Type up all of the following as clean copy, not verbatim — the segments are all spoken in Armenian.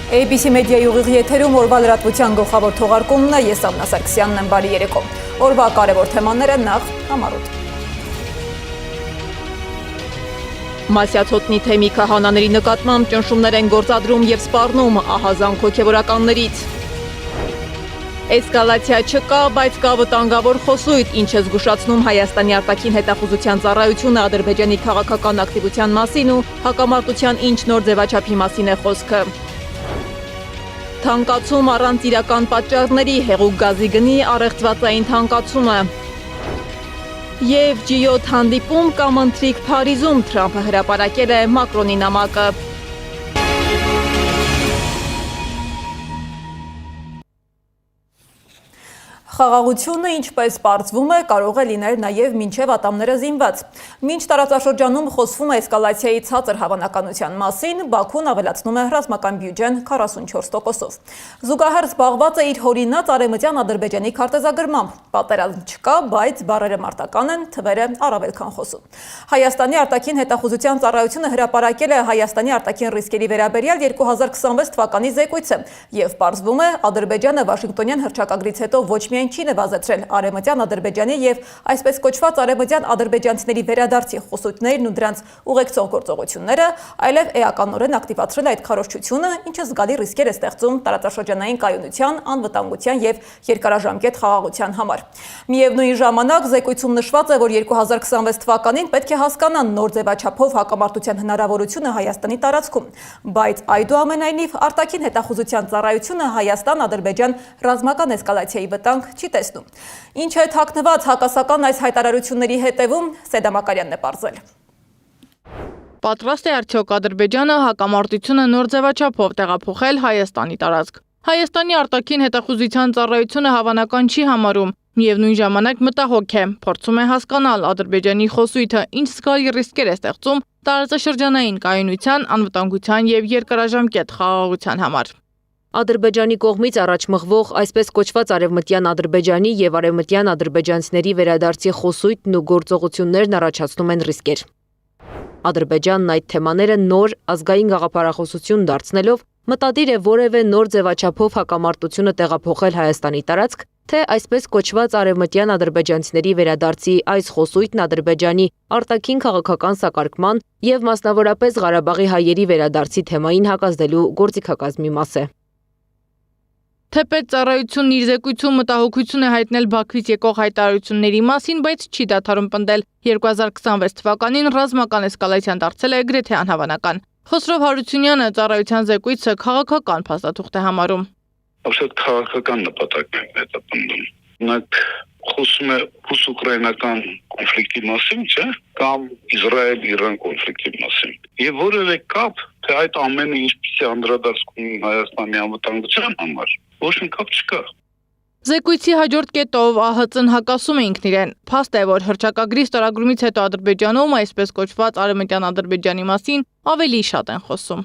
ABC մեդիայի ուղիղ եթերում օրվա լրատվության գլխավոր թողարկումն է, ես Աննա Սարգսյանն եմ, բարի երեկո։ Օրվա կարևոր թեմաները նախ համառոտ։ Մասյացոտնի թեմի քահանաների նկատմամբ ճնշումներ են գործադրում եւ սպառնում ահազանգ հոգեվորականներից։ Էսկալացիա չկա, բայց կա վտանգավոր խոսույթ, ինչը զգուշացնում Հայաստանի արտաքին հետախուզության ծառայությունը Ադրբեջանի քաղաքական ակտիվության մասին ու հակամարտության ինչ նոր ձևաչափի մասին է խոսքը։ Թանկացում առանց իրական պատճառների, հեղուկ գազի գնի առեղծվածային թանկացումը։ Եվ G7 հանդիպում կամ ընթրիք Փարիզում Թրամփը հրապարակել է Մակրոնի նամակը։ Խաղաղությունը, ինչպես պարզվում է, կարող է լինել նաև մինչև ատամները զինված։ Մինչ տարածաշրջանում խոսվում է էսկալացիայի ցածր հավանականության մասին, Բաքուն ավելացնում է ռազմական բյուջեն 44%-ով։ Զուգահեռ զբաղված է իր հորինած արևմտյան Ադրբեջանի քարտեզագրմամբ։ Պատերազմ չկա, բայց բառերը մարտական են, թվերը առավել քան խոսում։ Հայաստանի արտաքին հետախուզության ծառայությունը հրապարակել է Հայաստանի արտաքին ռիսկերի վերաբերյալ 2026 թվականի զեկույցը, եւ պարզվում է, Ադրբեջանը Վաշինգտոնյան հռչակագրից հետո ոչ միայն չի նվազեցրել արևմտյան Ադրբեջանի եւ այսպես կոչված արևմտյան ադրբեջանցիների վերադարձի խոսույթներն ու դրանց ուղեկցող գործողությունները, այլև էականորեն ակտիվացրել այդ քարոզչությունը, ինչը զգալի ռիսկեր է ստեղծում տարածաշրջանային կայունության, անվտանգության եւ երկարաժամկետ խաղաղության համար։ Միևնույն ժամանակ զեկույցում նշված է, որ 2026 թվականին պետք է հասկանան նոր ձևաչափով հակամարտության հնարավորությունը Հայաստանի տարածքում, բայց այդուամենայնիվ արտաքին հետախուզության ծառայությունը Հայաստան-Ադրբեջան ռազմական էսկալացիայի վտանգ չի տեսնում։ Ինչ է թաքնված հակասական այս հայտարարությունների հետևում, Սեդա Մակարյանն է պարզել։ Պատրաստ է արդյոք Ադրբեջանը հակամարտությունը նոր ձևաչափով տեղափոխել Հայաստանի տարածք։ Հայաստանի արտաքին հետախուզության ծառայությունը հավանական չի համարում, միևնույն ժամանակ մտահոգ է, փորձում է հասկանալ Ադրբեջանի խոսույթը ինչ զգալի ռիսկեր է ստեղծում տարածաշրջանային կայունության, անվտանգության եւ երկարաժամկետ խաղաղության համար։ Ադրբեջանի կողմից առաջ մղվող այսպես կոչված արևմտյան Ադրբեջանի եւ արևմտյան ադրբեջանցիների վերադարձի խոսույթն ու գործողություններն առաջացնում են ռիսկեր։ Ադրբեջանն այդ թեմաները նոր ազգային գաղափարախոսություն դարձնելով մտադիր է որևէ նոր ձևաչափով հակամարտությունը տեղափոխել Հայաստանի տարածք, թե այսպես կոչված արևմտյան ադրբեջանցիների վերադարձի այս խոսույթն Ադրբեջանի արտաքին քաղաքական սակարկման եւ մասնավորապես Ղարաբաղի հայերի վերադարձի թեմային հակազդելու գործիքակազմի մաս է։ Թեպետ ծառայությունն իր զեկույցում մտահոգություն է հայտնել Բաքվից եկող հայտարարությունների մասին, բայց չի դադարում պնդել 2026 թվականին ռազմական էսկալացիան դարձել է գրեթե անհավանական։ Խոսրով Հարությունյանը ծառայության զեկույցը քաղաքական փաստաթուղթ է համարում։ Absolut քաղաքական նպատակն է հետապնդում։ Նրանք խոսում է ռուս-ուկրաինական կոնֆլիկտի մասին, չէ՞, կամ Իսրայել-Իրան կոնֆլիկտի մասին։ Եվ որևէ կապ, թե այդ ամենը ինչպես է անդրադարձում Հայաստանի անվտանգության համար, ոչ մի կապ չկա։ Զեկույցի հաջորդ կետով ԱՀԾ-ն հակասում է ինքն իրեն։ Փաստ է, որ հռչակագրի ստորագրումից հետո Ադրբեջանում այսպես կոչված արևմտյան Ադրբեջանի մասին ավելի շատ են խոսում։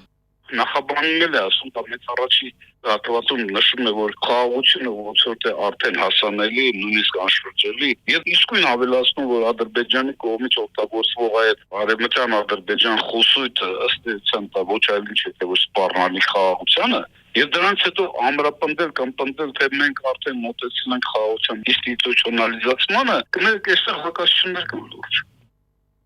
Նախաբանն էլ է ասում, դա մեծ առաջի հատվածում նշում է, որ խաղաղությունը ոնց որ արդեն հասանելի, նույնիսկ անշրջելի, եւ իսկույն ավելացնում, որ Ադրբեջանի կողմից օգտագործվող այդ արևմտյան Ադրբեջան խոսույթը ըստ էության դա ոչ այլ ինչ է, թե որ սպառնալի խաղաղությանը, եւ դրանից հետո ամրապնդել կամ պնդել, թե մենք արդեն մոտեցել ենք խաղաղության ինստիտուցիոնալիզացմանը, կներեք այստեղ հակասություններ կան լուրջ։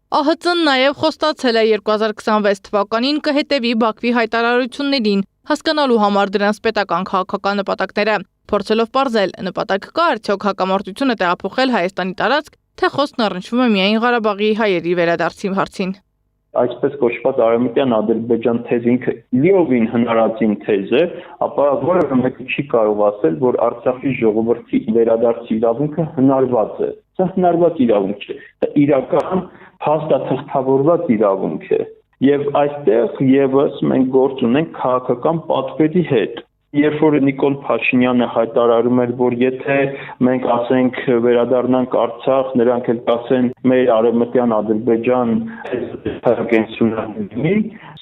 ԱՀԾ-ն նաև խոստացել է 2026 թվականին կհետևի Բաքվի հայտարարություններին, հասկանալու համար դրանց պետական քաղաքական նպատակները, փորձելով պարզել նպատակ կա արդյոք հակամարտությունը տեղափոխել Հայաստանի տարածք, թե խոսքն առնչվում է միայն Ղարաբաղի հայերի վերադարձի հարցին։ Այսպես կոչված արևմտյան Ադրբեջան թեզը ինքը լիովին հնարածին թեզ է, ապա որևէ մեկը չի կարող ասել, որ Արցախի ժողովրդի վերադարձի իրավունքը հնարված է։ Սա հնարված իրավունք չէ, դա իրական հաստատաթղթավորված իրավունք է։ Եվ այստեղ եւս մենք գործ ունենք քաղաքական պատվերի հետ։ Երբ որ Նիկոլ Փաշինյանը հայտարարում էր, որ եթե մենք ասենք վերադառնանք Արցախ, նրանք էլ կասեն մեր արևմտյան Ադրբեջան հարգենցությունն ունի,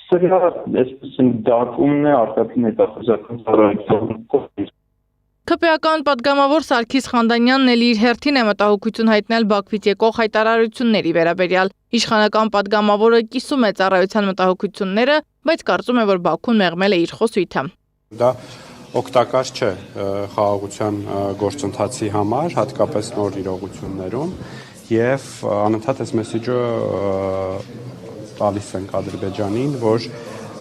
սրա այսպես դատումն է արտաքին հետախուզական ծառայության կողմից։ ՔՊԱ-ական պատգամավոր Սարգիս Խանդանյանն էլ իր հերթին է մտահոգություն հայտնել Բաքվից եկող հայտարարությունների վերաբերյալ։ Իշխանական պատգամավորը կիսում է ծառայության մտահոգությունները, բայց կարծում է, որ Բաքուն մեղմել է իր խոսույթը։ Դա օգտակար չէ խաղաղության գործընթացի համար, հատկապես նոր իրողություններում, եւ անընդհատ այս մեսեջը տալիս ենք Ադրբեջանին, որ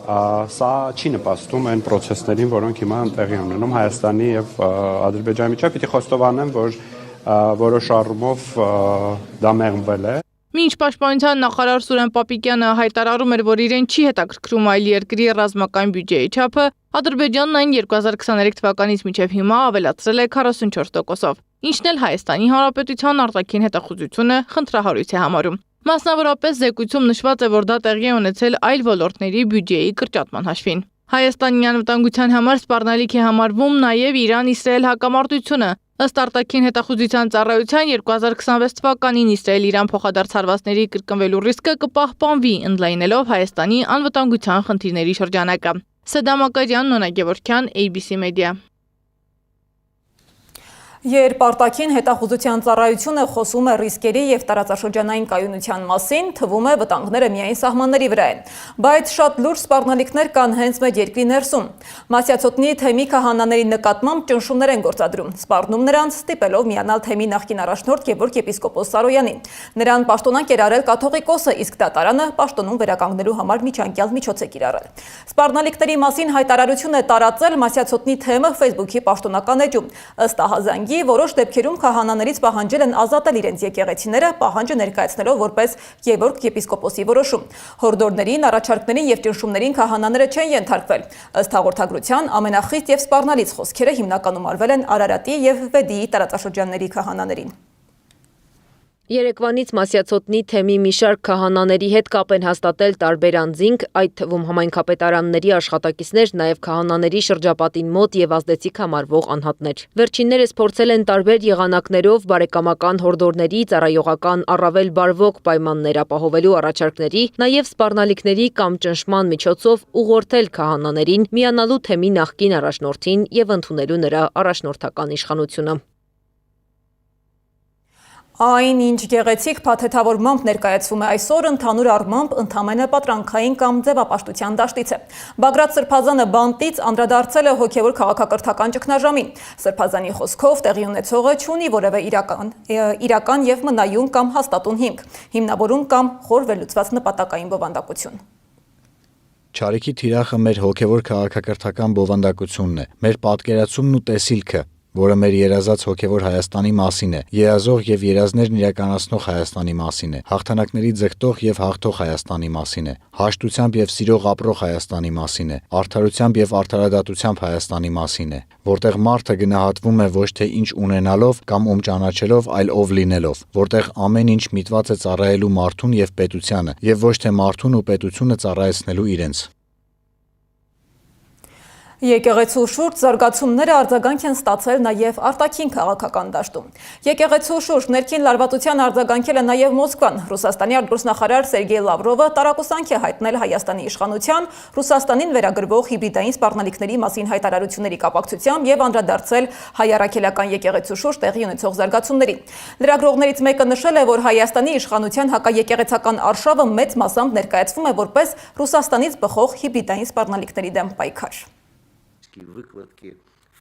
սա չի նպաստում այն process-ներին, որոնք հիմա տեղի են ունենում Հայաստանի եւ Ադրբեջանի միջեւ, պիտի խոստովանեմ, որ որոշ առումով դա մեղմվել է։ Մինչ պաշտպանության նախարար Սուրեն Պապիկյանը հայտարարում էր, որ իրեն չի հետաքրքրում այլ երկրի ռազմական բյուջեի չափը, Ադրբեջանն այն 2023 թվականից մինչև հիմա ավելացրել է 44%-ով, ինչն էլ Հայաստանի Հանրապետության արտաքին հետախուզությունը խնդրահարույց է համարում։ Մասնավորապես զեկույցում նշված է, որ դա տեղի է ունեցել այլ ոլորտների բյուջեի կրճատման հաշվին։ Հայաստանի անվտանգության համար սպառնալիք է համարվում նաև Իրան-Իսրայել հակամարտությունը։ Ըստ արտաքին հետախուզության ծառայության 2026 թվականին Իսրայել-Իրան փոխադարձ կրկնվելու ռիսկը կպահպանվի, ընդլայնելով Հայաստանի անվտանգության խնդիրների շրջանակը։ Սեդամ Ակարյան, Նոնա Գևորգյան, ABC Media։ Երբ արտաքին հետախուզության ծառայությունը խոսում է ռիսկերի եւ տարածաշրջանային կայունության մասին, թվում է վտանգները միայն սահմանների վրա են, բայց շատ լուրջ սպառնալիքներ կան հենց մեր երկրի ներսում։ Մասյացոտնի թեմի քահանաների նկատմամբ ճնշումներ են գործադրում, սպառնում նրանց, ստիպելով միանալ թեմի նախկին առաջնորդ Գևորգ եպիսկոպոս Սարոյանին։ Նրան պաշտոնանկ էր արել կաթողիկոսը, իսկ դատարանը պաշտոնում վերականգնելու համար միջանկյալ միջոց է կիրառել։ Սպառնալիքների մասին հայտարարություն է տարածել Մասյացոտնի թեմը Facebook-ի պաշտոնական էջում։ Ըստ ահազանգի որոշ դեպքերում քահանաներից պահանջել են ազատել իրենց եկեղեցիները, պահանջը ներկայացնելով որպես Գևորգ եպիսկոպոսի որոշում։ Հորդորներին, առաջարկներին եւ ճնշումներին քահանաները չեն ենթարկվել։ Ըստ հաղորդագրության ամենախիստ եւ սպառնալից խոսքերը հիմնականում արվել են Արարատի եւ Վեդիի տարածաշրջանների քահանաներին։ Երեկվանից Մասյացոտնի թեմի մի շարք քահանաների հետ կապ են հաստատել տարբեր անձինք, այդ թվում համայնքապետարանների աշխատակիցներ, նաև քահանաների շրջապատին մոտ եւ ազդեցիկ համարվող անհատներ։ Վերջիններս փորձել են տարբեր եղանակներով բարեկամական հորդորների, ծառայողական առավել բարվոք պայմաններ ապահովելու առաջարկների, նաև սպառնալիքների կամ ճնշման միջոցով ուղղորդել քահանաներին միանալու թեմի նախկին առաջնորդին եւ ընդունելու նրա առաջնորդական իշխանությունը։ Այն, ինչ գեղեցիկ փաթեթավորմամբ ներկայացվում է այսօր, ընդհանուր առմամբ ընդամենը պատրանքային կամ ձևապաշտության դաշտից է։ Բագրատ Սրբազանը բանտից անդրադարձել է հոգևոր քաղաքակրթական ճգնաժամին։ Սրբազանի խոսքով տեղի ունեցողը չունի որևէ իրական եւ մնայուն կամ հաստատուն հիմք, հիմնավորում կամ խոր վերլուծված նպատակային բովանդակություն։ Չարիքի թիրախը մեր հոգևոր քաղաքակրթական բովանդակությունն է, մեր պատկերացումն ու տեսիլքը, որը մեր երազած հոգևոր Հայաստանի մասին է, երազող եւ երազներն իրականացնող Հայաստանի մասին է, հաղթանակների ձգտող եւ հաղթող Հայաստանի մասին է, հաշտությամբ եւ սիրող ապրող Հայաստանի մասին է, արդարությամբ եւ արդարադատությամբ Հայաստանի մասին է, որտեղ մարդը գնահատվում է ոչ թե ինչ ունենալով կամ ում ճանաչելով, այլ ով լինելով, որտեղ ամեն ինչ միտված է ծառայելու մարդուն եւ պետությանը, եւ ոչ թե մարդուն ու պետությունը ծառայեցնելու իրենց։ Եկեղեցու շուրջ զարգացումները արձագանք են ստացել նաև արտաքին քաղաքական դաշտում։ Եկեղեցու շուրջ ներքին լարվածության արձագանքել է նաև Մոսկվան։ Ռուսաստանի արտգործնախարար Սերգեյ Լավրովը տարակուսանք է հայտնել Հայաստանի իշխանության Ռուսաստանին վերագրվող հիբրիդային սպառնալիքների մասին հայտարարությունների կապակցությամբ եւ անդրադարձել հայ-առաքելական եկեղեցու շուրջ տեղի ունեցող զարգացումներին։ Լրագրողներից մեկը նշել է, որ Հայաստանի իշխանության հակաեկեղեցական արշավը մեծ մասամբ ներկայացվում է որպես Ռուսաստանից բխող հիբրիդային սպառնալիքների դեմ պայքար։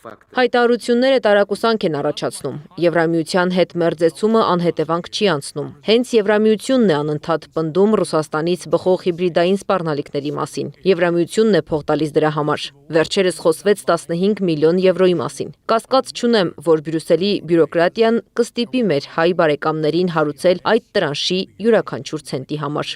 Հայտարարությունները տարակուսանք են առաջացնում։ Եվրամիության հետ մերձեցումը անհետևանք չի անցնում։ Հենց Եվրամիությունն է անընդհատ պնդում Ռուսաստանից բխող հիբրիդային սպառնալիքների մասին։ Եվրամիությունն է փող տալիս դրա համար։ Վերջերս խոսվեց 15 միլիոն եվրոյի մասին։ Կասկած չունեմ, որ Բրյուսելի բյուրոկրատիան կստիպի մեր հայ բարեկամներին հարուցել այդ տրանշի յուրաքանչյուր ցենտի համար։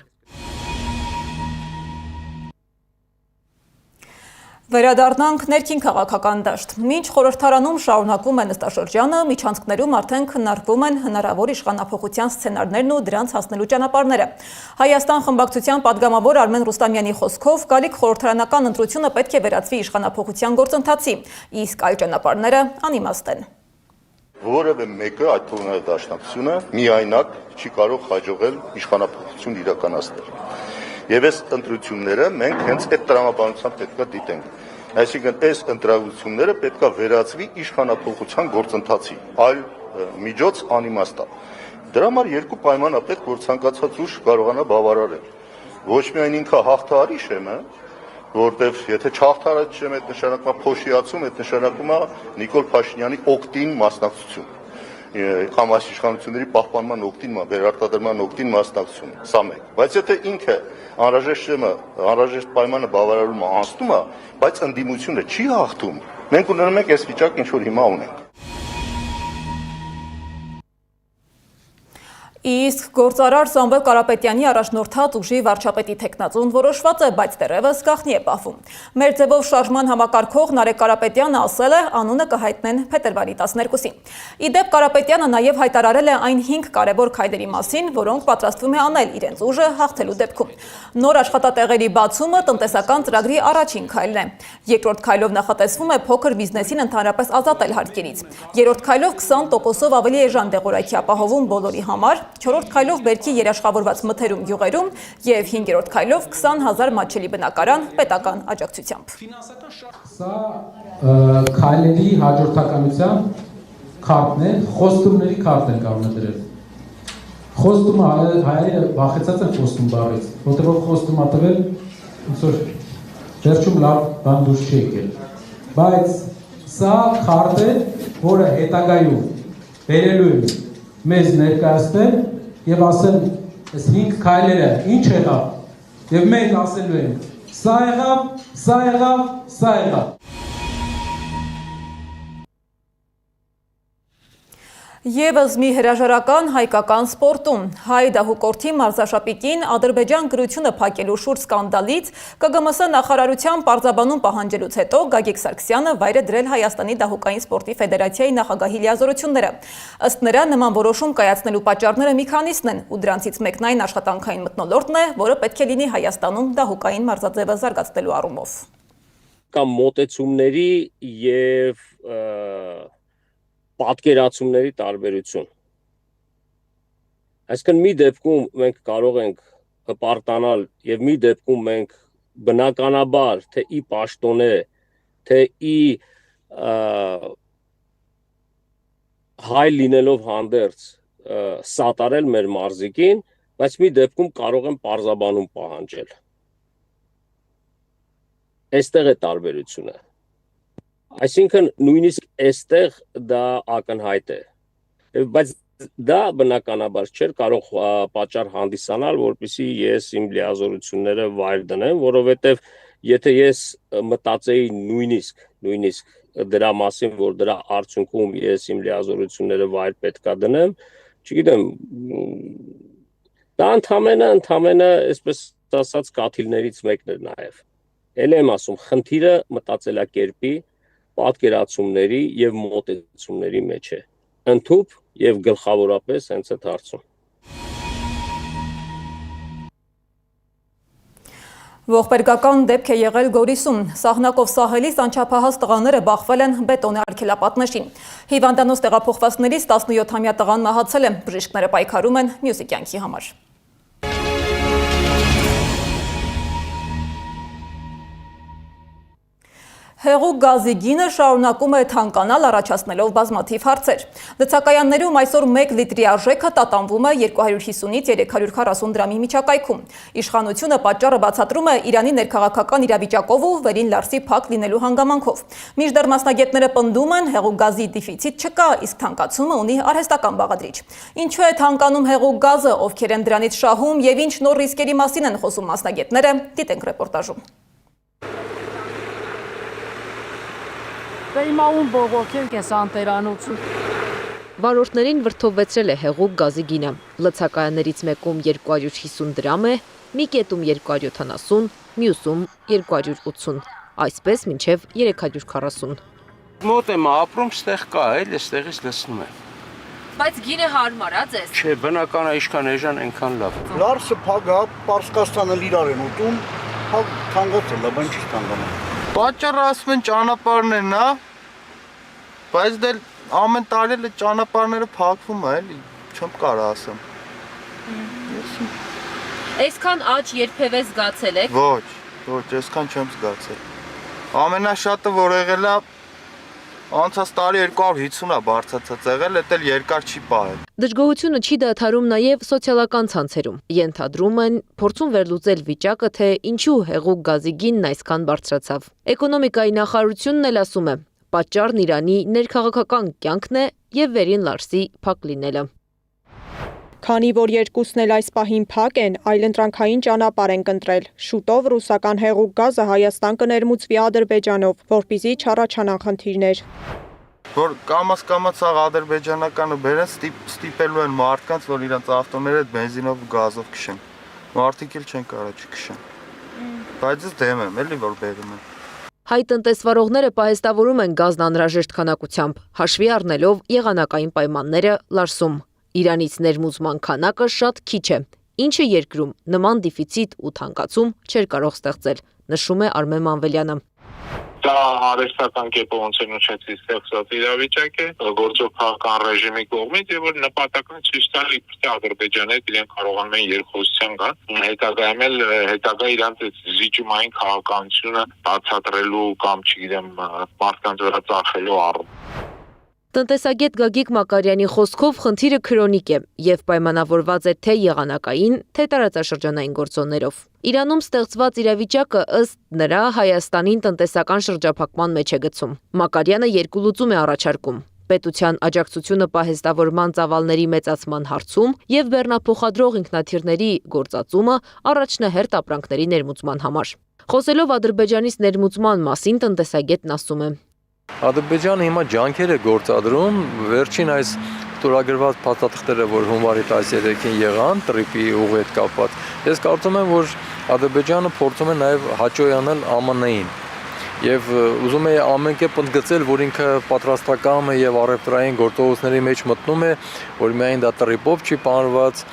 Վերադառնանք ներքին քաղաքական դաշտ։ Մինչ խորհրդարանում շարունակվում է նստաշրջանը, միջանցքներում արդեն քննարկվում են հնարավոր իշխանափոխության սցենարներն ու դրանց հասնելու ճանապարհները։ Հայաստան խմբակցության падգամավոր Արմեն Ռուստամյանի խոսքով գալիք խորհրդարանական ընտրությունը պետք է վերածվի իշխանափոխության գործընթացի, իսկ այլ ճանապարհները անիմաստ են։ Որևէ մեկը, այդ թվում դաշնակցությունը, միայնակ չի կարող հաջողել իշխանափոխություն իրականացնել։ Եվ այս ընտրությունները մենք հենց այդ տրամաբանությամբ պետք է դիտենք։ Այսինքն այս ընտրությունները պետք է վերածվի իշխանափոխության գործընթացի, այլ միջոց անիմաստ է։ Դրա համար երկու պայման է պետք, որ ցանկացած ուժ կարողանա բավարարել։ Ոչ միայն ինքը հաղթահարի շեմը, որտեվ եթե չհաղթարացում այդ նշանակում է փոշիացում, այդ նշանակում է Նիկոլ Փաշինյանի օկտին մասնակցություն։ Համասի իշխանությունների պահպանման օկտին, վերարտադրման օկտին մասնակցություն, սա մեկ։ Բայց եթե ինքը անհրաժեշտ պայմանը բավարարում է, անցնում է, բայց ընդդիմությունը չի հաղթում, մենք ունենում ենք այս վիճակը, ինչ որ հիմա ունենք։ Իսկ գործարար Սամվել Կարապետյանի առաջնորդած ուժի վարչապետի թեկնածուն որոշված է, բայց դեռևս գաղտնի է պահվում։ Մեր ձևով շարժման համակարգող Նարեկ Կարապետյանը ասել է, անունը կհայտնեն փետրվարի 12-ին։ Ի դեպ Կարապետյանը նաև հայտարարել է այն 5 կարևոր քայլերի մասին, որոնք պատրաստվում է անել իրենց ուժը հաղթելու դեպքում։ Նոր աշխատատեղերի բացումը տնտեսական ծրագրի առաջին քայլն է։ Երկրորդ քայլով նախատեսվում է փոքր բիզնեսին ընդհանրապես ազատել հարկերից։ Երրորդ քայլով 20%-ով ավելի էժան դեղորայքի ապահովում բոլորի համար, չորրորդ քայլով բերքի երաշխավորված մթերում գյուղերում եւ 5-րդ քայլով 20,000 մատչելի բնակարան պետական աջակցությամբ։ Սա քայլերի հաջորդականության քարտն է, խոստումների քարտ են կարող դրել։ Խոստումը հայերը վախեցած են խոստում բառից, որտեղ խոստում ա տվել, ոնց որ վերջում լավ բան դուրս չի եկել։ Բայց սա քարտ է, որը հետագայում բերելու է մեզ ներկայացնել եւ ասել, այս 5 քայլերը ինչ եղավ եւ մենք ասելու ենք, սա եղավ, սա եղավ, սա եղավ։ Եվս մի հրաժարական հայկական սպորտում։ Հայ դահուկորդի մարզաշապիկին Ադրբեջան գրությունը փակելու շուրջ սկանդալից ԿԳՄՍ նախարարության պարզաբանում պահանջելուց հետո Գագիկ Սարգսյանը վայր է դրել Հայաստանի դահուկային սպորտի ֆեդերացիայի նախագահի լիազորությունները։ Ըստ նրա նման որոշում կայացնելու պատճառները մի քանիսն են, ու դրանցից մեկն այն աշխատանքային մթնոլորտն է, որը պետք է լինի Հայաստանում դահուկային մարզաձևը զարգացնելու առումով։ Կամ մոտեցումների եւ պատկերացումների տարբերություն։ Այսինքն մի դեպքում մենք կարող ենք հպարտանալ եւ մի դեպքում մենք բնականաբար թե ի պաշտոնե, թե ի հայ լինելով հանդերձ սատարել մեր մարզիկին, բայց մի դեպքում կարող են պարզաբանում պահանջել։ Այստեղ է տարբերությունը։ Այսինքն նույնիսկ այստեղ դա ակնհայտ է, բայց դա բնականաբար չէր կարող պատճառ հանդիսանալ, որպեսզի ես իմ լիազորությունները վայր դնեմ, որովհետև եթե ես մտածեի նույնիսկ դրա մասին, որ դրա արդյունքում ես իմ լիազորությունները վայր պետքա դնեմ, չգիտեմ, դա ընդամենը, այսպես ասած, կաթիլներից մեկն է նաև։ Էլ եմ ասում, խնդիրը մտածելակերպի, պատկերացումների եւ մոտեցումների մեջ է։ Ընդհուպ եւ գլխավորապես հենց այդ հարցում։ Ողբերգական դեպք է եղել Գորիսում։ Սահնակով սահելիս անչափահաս տղաները բախվել են բետոնե արգելապատնեշին։ Հիվանդանոց տեղափոխվածներից 17-ամյա տղան մահացել է։ Բժիշկները պայքարում են մյուսի կյանքի համար։ Հեղուկ գազի գինը շարունակում է թանկանալ, առաջացնելով բազմաթիվ հարցեր։ Դցակայաններում այսօր 1 լիտրի արժեքը տատանվում է 250-ից 340 դրամի միջակայքում։ Իշխանությունը պատճառը բացատրում է Իրանի ներքաղաքական իրավիճակով ու վերին Լարսի փակ լինելու հանգամանքով։ Մինչդեռ մասնագետները պնդում են, հեղուկ գազի դեֆիցիտ չկա, իսկ թանկացումը ունի արհեստական բաղադրիչ։ Ինչու է թանկանում հեղուկ գազը, ովքեր են դրանից շահում եւ ինչ նոր ռիսկերի մասին են խոսում մասնագետները, դիտենք ռեպորտաժում։ Վարորդներին վրդովվեցրել է հեղուկ գազի գինը։ Լցակայաններից մեկում 250 դրամ է, մի կետում 270, մյուսում 280, այսպես մինչև 340։ Մոտ եմ ապրում, ստեղ կա, այստեղից լցնում եմ։ Բայց գինը հարմար է ձեզ։ Չէ, բնական է, ինչքան էժան, այնքան լավ։ Լարսը փակ է, Պարսկաստանը լիրար են ուտում, փակ թանկացել է, բան չի թանկանում։ Պատճառը ասում են ճանապարհներն է, բայց դե ամեն տարի էլ ճանապարհները փակվում է, էլի, չեմ կարող ասեմ։ Այսքան աճ երբևէ զգացել եք։ Ոչ, այսքան չեմ զգացել։ Ամենաշատը որ եղել է Անցած տարի 250-ա բարձրացած եղել, դա էլ երկար չի պահել։ Դժգոհությունը չի դադարում նաև սոցիալական ցանցերում։ Ենթադրում են փորձում վերլուծել վիճակը, թե ինչու հեղուկ գազի գինն այսքան բարձրացավ։ Էկոնոմիկայի նախարարությունն էլ ասում է, պատճառն Իրանի ներքաղաքական կյանքն է եւ Վերին Լարսի փակ լինելը։ Քանի որ երկուսն էլ այս պահին փակ են, այլընտրանքային ճանապարհ են ընտրել։ Շուտով ռուսական հեղուկ գազը Հայաստան կներմուծվի Ադրբեջանով, որպեսզի չառաջանան խնդիրներ։ Որ կամաց աղ ադրբեջանականը բերեն ստիպելու են մարդկանց, որ իրենց ավտոները բենզինով ու գազով քշեն։ Մարդիկ էլ չեն կարող չքշեն։ Բայց ես դեմ եմ, էլի որ բերում են։ Հայ տնտեսվարողները պահեստավորում են գազն անհրաժեշտ քանակությամբ, հաշվի առնելով եղանակային պայմանները Լարսում։ Իրանից ներմուծման քանակը շատ քիչ է, ինչը երկրում նման դիֆիցիտ ու թանկացում չէր կարող ստեղծել, նշում է Արմեն Մանվելյանը։ Դա արհեստական կերպով ոնց են ուշեցի ստեղծված իրավիճակ է, գործող քաղաքական ռեժիմի կողմից եւ որ նպատակն ցույց տալ իբրե Ադրբեջանը իրենք կարողանում են երկխոսության գան, հետագայում էլ հետագա իրանց զիջումային քաղաքականությունը բացատրելու կամ չգիտեմ մարդկանց վրա ծախելու առում։ Տնտեսագետ Գագիկ Մակարյանի խոսքով խնդիրը քրոնիկ է եւ պայմանավորված է թե եղանակային, թե տարածաշրջանային գործոններով։ Իրանում ստեղծված իրավիճակը ըստ նրա Հայաստանին տնտեսական շրջափակման մեջ է գցում։ Մակարյանը երկու լուծում է առաջարկում. պետության աջակցությունը պահեստավորման ծավալների մեծացման հարցում եւ բեռնափոխադրող ինքնաթիռների գործածումը առաջնահերթ ապրանքների ներմուծման համար։ Խոսելով Ադրբեջանից ներմուծման մասին տնտեսագետն ասում է. Ադրբեջանը հիմա ջանքեր է գործադրում վերջին այս ստորագրված փաստաթղթերը, որ հունվարի 13-ին եղան տրիպի ուղի հետ կապված։ Ես կարծում եմ, որ Ադրբեջանը փորձում է նաև հաճոյանալ ԱՄՆ-ին եւ ուզում է ամեն կերպ ընդգծել, որ ինքը պատրաստական է եւ առևտրային գործողությունների մեջ մտնում է, որ միայն դա տրիպով չի պահանջված։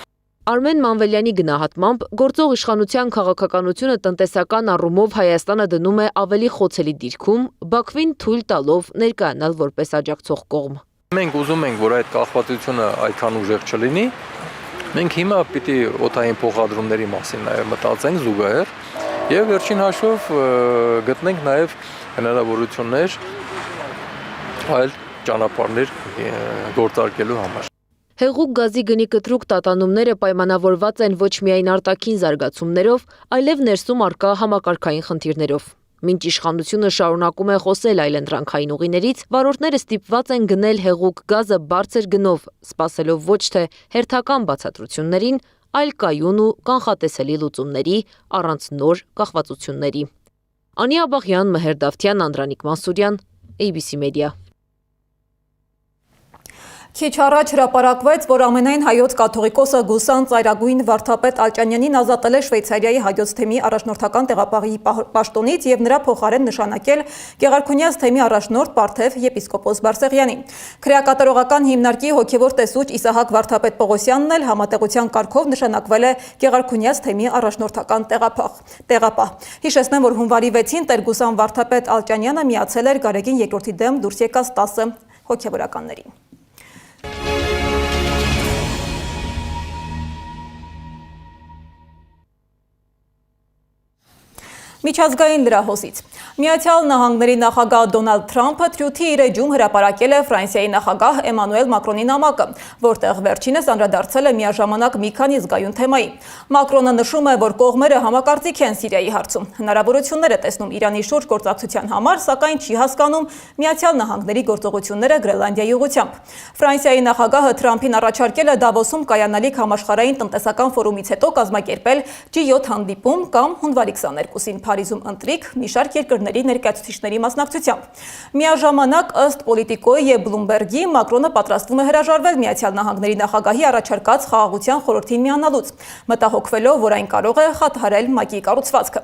Արմեն Մանվելյանի գնահատմամբ գործող իշխանության քաղաքականությունը տնտեսական առումով Հայաստանը դնում է ավելի խոցելի դիրքում, Բաքվին թույլ տալով ներկայանալ որպես աջակցող կողմ։ Մենք ուզում ենք, որ այդ կախվածությունը այդքան ուժեղ չլինի։ Մենք հիմա պիտի օդային փոխադրումների մասին նաև մտածենք զուգահեռ եւ վերջին հաշվով գտնենք նաև հնարավորություններ այլ ճանապարհներ գործարկելու համար։ Հեղուկ գազի գնի կտրուկ տատանումները պայմանավորված են ոչ միայն արտաքին զարգացումներով, այլև ներսում առկա համակարգային խնդիրներով։ Մինչ իշխանությունը շարունակում է խոսել այլընտրանքային ուղիներից, վարորդները ստիպված են գնել հեղուկ գազը բարձր գնով, սպասելով ոչ թե հերթական բացատրություններին, այլ կայուն ու կանխատեսելի լուծումների առանց նոր կախվածությունների։ Անի Աբաղյան, Մհեր Դավթյան, Անդրանիկ Մանսուրյան, ABC Media։ Քիչ առաջ հրապարակվեց, որ ամենայն հայոց կաթողիկոսը Գուսան ծայրագույն վարդապետ Ալճանյանին ազատել է Շվեյցարիայի հայոց թեմի առաջնորդական տեղապահի պաշտոնից եւ նրա փոխարեն նշանակել Գեղարքունյաց թեմի առաջնորդ Պարթև եպիսկոպոս Բարսեղյանին։ Քրեակատարողական հիմնարկի հոգևոր տեսուչ Իսահակ Վարդապետ Պողոսյանն էլ համատեղության կարգով նշանակվել է Գեղարքունյաց թեմի առաջնորդական տեղապահ։ Հիշեցնեմ, որ հունվարի 6-ին Տեր Գուսան Վարդապետ Ալճանյանը միացել էր Գարեգին II դեմ դուրս եկած 10 հոգևորականներին։ Միջազգային լրահոսից։ Միացյալ Նահանգների նախագահ Դոնալդ Թրամփը թրյութի իր էջում հրապարակել է Ֆրանսիայի նախագահ Էմանուել Մակրոնի նամակը, որտեղ վերջինս անդրադարձել է միաժամանակ մի քանի զգայուն թեմայի։ Մակրոնը նշում է, որ կողմերը համակարծիք են Սիրիայի հարցում, հնարավորություններ է տեսնում Իրանի շուրջ գործակցության համար, սակայն չի հասկանում Միացյալ Նահանգների գործողությունները Գրենլանդիայի ուղղությամբ։ Ֆրանսիայի նախագահը Թրամփին առաջարկել է Դավոսում կայանալիք համաշխարհային տնտեսական ֆորումից հետո կազմակերպել G7 հանդիպում կամ հունվարի 22-ին Փարիզում ընտրիկ մի շարք երկրների ներկայացուցիչների մասնակցությամբ։ Միաժամանակ ըստ Պոլիտիկոյի եւ Բլումբերգի Մակրոնը պատրաստվում է հրաժարվել Միացյալ Նահանգների նախագահի առաջարկած խաղաղության խորհրդին միանալուց, մտահոգվելով, որ այն կարող է խաթարել ՄԱԿ-ի կառուցվածքը։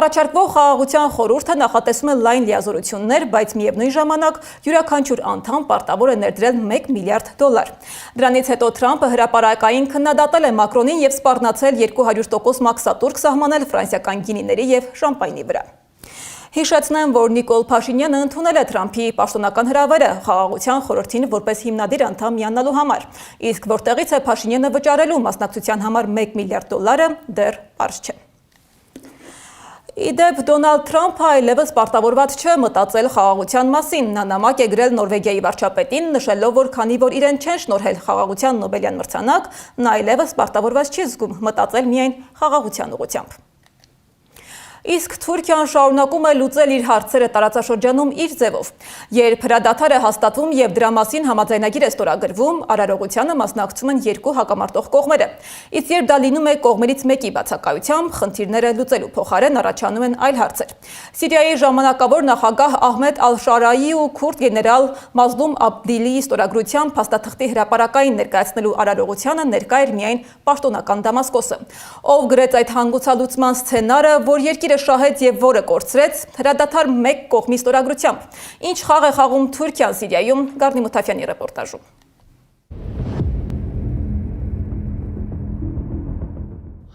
Առաջարկվող խաղաղության խորհուրդը նախատեսում է լայն լիազորություններ, բայց միևնույն ժամանակ յուրաքանչյուր անդամ պարտավոր է ներդրել $1 միլիարդ։ Դրանից հետո Թրամփը հրապարակային քննադատել է Մակրոնին եւ սպառնացել 200% մաքսատուրք սահմանել ֆրանսիական գինիների եւ շամպայնի վրա։ Հիշեցնեմ, որ Նիկոլ Փաշինյանը ընդունել է Թրամփի պաշտոնական հրավերը խաղաղության խորհրդին որպես հիմնադիր անդամ միանալու համար, իսկ որտեղից է Փաշինյանը վճարելու մասնակցության համար $1 միլիարդ դեռ պարզ չէ։ Իդեպ Դոնալդ Թրամփը այլևս պարտավորված չէ մտածել խաղաղության մասին։ Նա նամակ է գրել Նորվեգիայի վարչապետին, նշելով, որ քանի որ իրեն չեն շնորհել խաղաղության Նոբելյան մրցանակ, նա այլևս պարտավորված չի զգում մտածել միայն խաղաղության ուղղությամբ։ Իսկ Թուրքիան շարունակում է լուծել իր հարցերը տարածաշրջանում իր ձևով։ Երբ հրադադար է հաստատվում եւ դրա մասին համաձայնագիր է ստորագրվում, արարողությանը մասնակցում են երկու հակամարտող կողմերը։ Իսկ երբ դա լինում է կողմերից մեկի բացակայությամբ, խնդիրները լուծելու փոխարեն առաջանում են այլ հարցեր։ Սիրիայի ժամանակավոր նախագահ Ահմեդ Ալ-Շարայի ու քուրդ գեներալ Մազլում Աբդիլիի ստորագրությամբ փաստաթղթի հրապարակային ներկայացնելու արարողությանը ներկա էր միայն պաշտոնական Դամասկոսը, ով գրեց այդ հանգուցալուծման սցենարը, որ երկիրը շահեց եւ որը կորցրեց հրադադար մեկ կողմի ստորագրությամբ։ Ինչ խաղ է խաղում Թուրքիան Սիրիայում, Գառնի Մութաֆյանի ռեպորտաժում։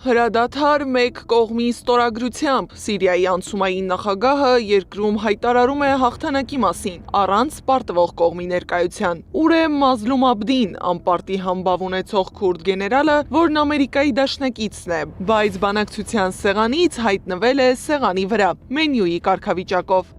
Հրադադար մեկ կողմի ստորագրությամբ Սիրիայի անցումային նախագահը երկրում հայտարարում է հաղթանակի մասին, առանց պարտվող կողմի ներկայության։ Ուր է Մազլում Աբդին, անպարտի համբավ ունեցող քուրդ գեներալը, որն Ամերիկայի դաշնակիցն է, բայց բանակցության սեղանից հայտնվել է սեղանի վրա, մենյուի կարգավիճակով։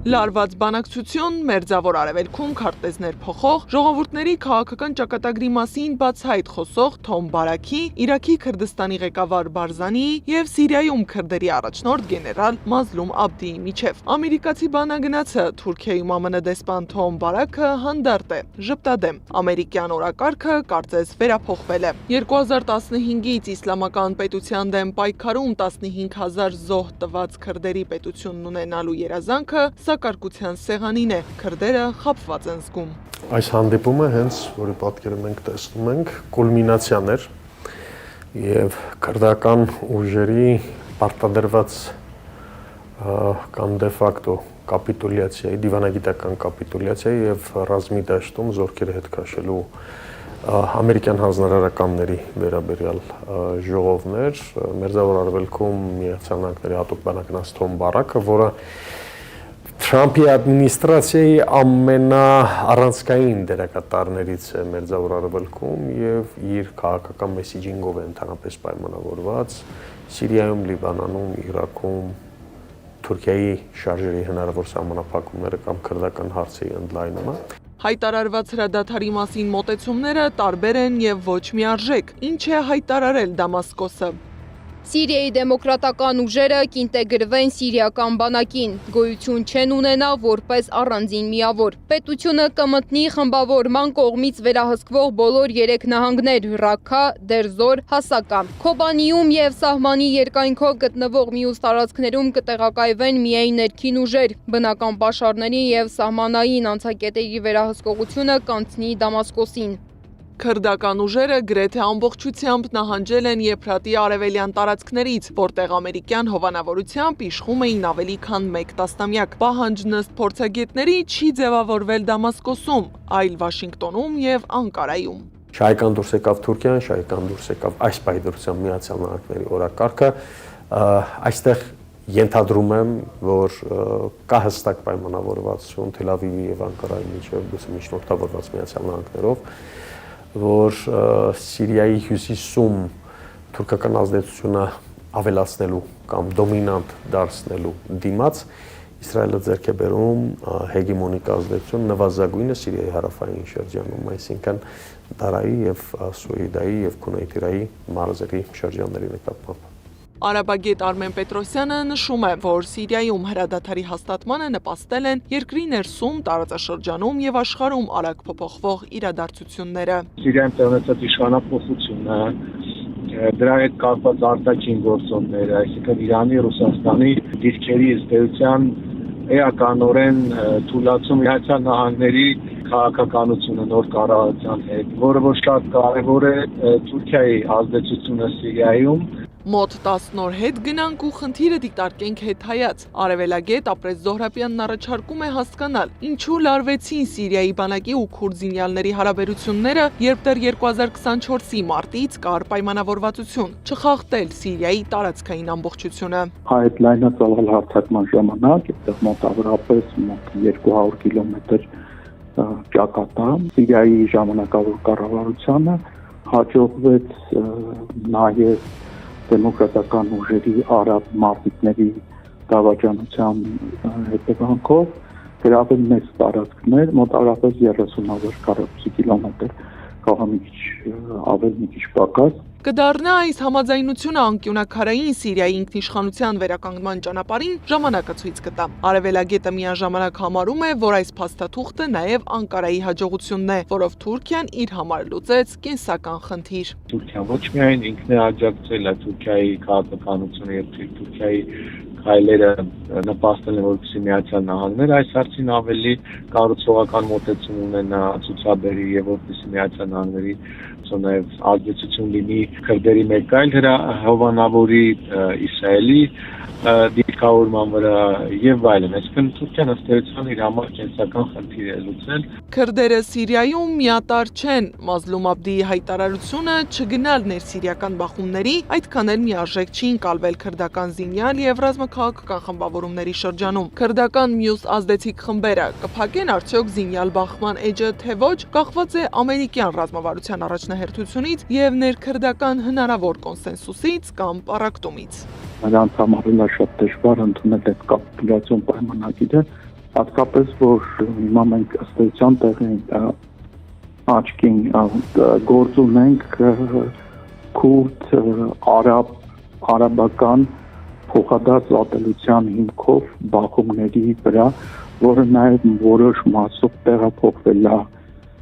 Լարված բանակցություն, մերձավոր արևելքում քարտեզներ փոխող, ժողովուրդների քաղաքական ճակատագրի մասին բացահայտ խոսող Թոմ Բարաքի, Իրաքի Քրդստանի ղեկավար Բարզանի եւ Սիրիայում քրդերի առաջնորդ գեներալ Մազլում Աբդիի միջև։ Ամերիկացի բանագնացը Թուրքիայում ԱՄՆ դեսպան Թոմ Բարաքը հանդարտ է, ժպտադեմ։ Ամերիկյան օրակարգը կարծես վերափոխվել է։ 2015-ից իսլամական պետության դեմ պայքարում 15000 զոհ տված քրդերի պետությունն ունենալու երազանքը կարգության սեղանին է, քրդերը խաբված են զգում։ Այս հանդիպումը հենց, որի պատկերը մենք տեսնում ենք, կուլմինացիան էր եւ քրդական ուժերի պարտադրված կամ դե ֆակտո կապիտուլյացիայի, դիվանագիտական կապիտուլյացիայի եւ ռազմի դաշտում զորքերը հետ քաշելու ամերիկյան հանձնարարականների վերաբերյալ ժողովներ, մերձավոր արևելքում Միացյալ Նահանգների հատուկ բանականաց Թոմ Բարաքը, որը Թրամփի ադմինիստրացիայի ամենաառանցքային դերակատարներից է մերձավոր արևելքում եւ իր քաղաքական մեսիջինգով է ընդհանրապես պայմանավորված Սիրիայում, Լիբանանում, Իրաքում, Թուրքիայի շարժերի հնարավոր սահմանափակումները կամ քրդական հարցի ընդլայնումը։ Հայտարարված հրադադարի մասին մոտեցումները տարբեր են եւ ոչ միարժեք։ Ինչ է հայտարարել Դամասկոսը։ Սիրիայի դեմոկրատական ուժերը կինտեգրվեն սիրիական բանակին, գոյություն չեն ունենա որպես առանձին միավոր։ Պետությունը կմտնի խմբավորման կողմից վերահսկվող բոլոր 3 նահանգներ՝ Ռաքքա, Դերզոր, Հասակա։ Քոբանիում եւ սահմանի երկայնքով գտնվող մյուս տարածքներում կտեղակայվեն միայն ներքին ուժեր։ Բնական պաշարների եւ սահմանային անցակետերի վերահսկողությունը կանցնի Դամասկոսին։ Քրդական ուժերը գրեթե ամբողջությամբ նահանջել են Եփրատի արևելյան տարածքներից, որտեղ ամերիկյան հովանավորությամբ իշխում էին ավելի քան 1 տասնամյակ։ Պահանջն ըստ փորձագետների չի ձևավորվել Դամասկոսում, այլ Վաշինգտոնում եւ Անկարայում։ Շահեկան դուրս եկավ Թուրքիան, շահեկան դուրս եկավ այս պայդրությամբ Միացյալ Նահանգների օրակարգը, այստեղ ենթադրում եմ, որ կա հստակ պայմանավորվածություն Թել Ավիվի եւ Անկարայի միջև, միջնորդավորված Միացյալ Նահանգներով, որ Սիրիայի հյուսիսում թուրքական ազդեցությունը ավելացնելու կամ դոմինանտ դարձնելու դիմաց Իսրայելը ձեռք է բերում հեգեմոնիկ ազդեցություն նվազագույնը Սիրիայի հարավային շրջանում, այսինքն Դարայի եւ Սուեդայի եւ Քունեյթիրայի մարզերի շրջանների նկատմամբ։ Արաբագետ Արմեն Պետրոսյանը նշում է, որ Սիրիայում հրադադարի հաստատմանը նպաստել են երկրի ներսում, տարածաշրջանում եւ աշխարհում արագ փոփոխվող իրադարձությունները։ Սիրիայում տեղնեցած իշխանապողությունը, դրա հետ կապված արտաքին գործոնները, այսինքն Իրանի, Ռուսաստանի դիրքերի ըստեյության էականորեն թույլատում Միացյալ Նահանգների քաղաքականությունը նոր կառավարության հետ, որը որ շատ կարևոր է Թուրքիայի ազդեցությունը Սիրիայում։ Մոտ 10 օր հետ գնանք ու խնդիրը դիտարկենք հետհայաց։ Արևելագետ Ապրես Զոհրաբյանն առաջարկում է հասկանալ, ինչու լարվեցին Սիրիայի բանակի ու քուրդ զինյալների հարաբերությունները, երբ դեռ 2024-ի մարտից կար պայմանավորվածություն չխախտել Սիրիայի տարածքային ամբողջությունը։ Այդ լայնածավալ հարձակման ժամանակ այդտեղ մոտավորապես 200 կիլոմետր ճակատամ Սիրիայի ժամանակավոր կառավարությանը հաջողվեց նաև դեմոկրատական ուժերի արաբ մարտիկների դավաճանության հետևանքով գրավել մեծ տարածքներ, մոտավորապես 30,000 քառակուսի կիլոմետր, կարող մի քիչ ավել, մի քիչ պակաս։ Կդառնա այս համաձայնությունը անկյունաքարային Սիրիայի ինքնիշխանության վերականգնման ճանապարհին ժամանակը ցույց կտա։ Արևելագետը միաժամանակ համարում է, որ այս փաստաթուղթը նաև Անկարայի հաջողությունն է, որով Թուրքիան իր համար լուծեց կենսական խնդիր։ Թուրքիան ոչ միայն ինքն է աջակցել Թուրքիայի քաղաքականությունը եւ Թուրքիայի քայլերը նպաստել են, որպեսզի Միացյալ Նահանգները այս հարցին ավելի կառուցողական մոտեցում ունենա, ցուցաբերի եւ որպեսզի Միացյալ Նահանգների նաև ազդեցություն լինի քրդերի մեկ այլ հովանավորի Իսրայելի դիրքավորման վրա եւ այլն։ Այսինքն Թուրքիան ըստ էության իր համար կենսական խնդիր է լուծել։ Քրդերը Սիրիայում միատար չեն։ Մազլում Աբդիի հայտարարությունը չգնալ ներսիրիական բախումների, այդքան էլ միարժեք չի ընկալվել քրդական զինյալ եւ ռազմաքաղաքական խմբավորումների շրջանում։ Քրդական մյուս ազդեցիկ խմբերը կփակեն արդյոք զինյալ բախման էջը թե ոչ, կախված է ամերիկյան ռազմավարության առաջնահերթությունից եւ ներքրդական հնարավոր կոնսենսուսից կամ պառակտումից։ Նրանց համար էլ շատ դժվար ընդունել այդ կապիտուլյացիոն պայմանագիրը, հատկապես որ հիմա մենք ըստ էության տեղի աչքին գործ ունենք քուրդ արաբական փոխադարձ ատելության հիմքով բախումների վրա, որը նաև որոշ մասով տեղափոխվել է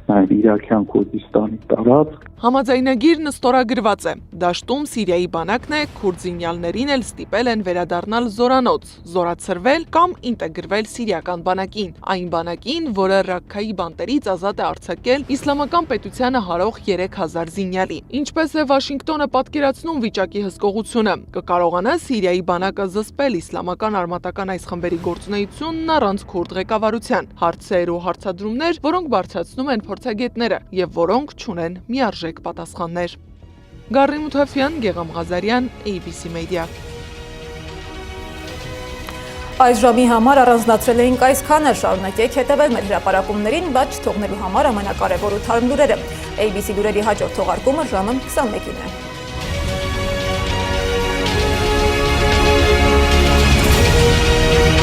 նաև Իրաքյան Քուրդիստանի տարածք։ Համաձայնագիրն ստորագրված է։ Դաշտում Սիրիայի բանակն է, քուրդ զինյալներին էլ ստիպել են վերադառնալ զորանոց, զորացրվել կամ ինտեգրվել սիրիական բանակին, այն բանակին, որը Ռաքքայի բանտերից ազատ է արձակել իսլամական պետությանը հարող 3000 զինյալի։ Ինչպես է Վաշինգտոնը պատկերացնում վիճակի հսկողությունը, կկարողանա Սիրիայի բանակը զսպել իսլամական արմատական այս խմբերի գործունեությունն առանց քուրդ ղեկավարության։ Հարցեր ու հարցադրումներ, որոնք բարձրացնում են փորձագետները եւ որոնք չունեն միարժեք պատասխաններ։ Գարի Մութաֆյան, Գեգամ Ղազարյան, ABC Media։ Այս ժամի համար առանձնացրել էինք այսքանը, շարունակեք հետևել մեր հրապարակումներին, բայց չթողնելու համար ամենակարևոր ու թարմ լուրերը։ ABC լուրերի հաջորդ թողարկումը ժամը 21-ին է։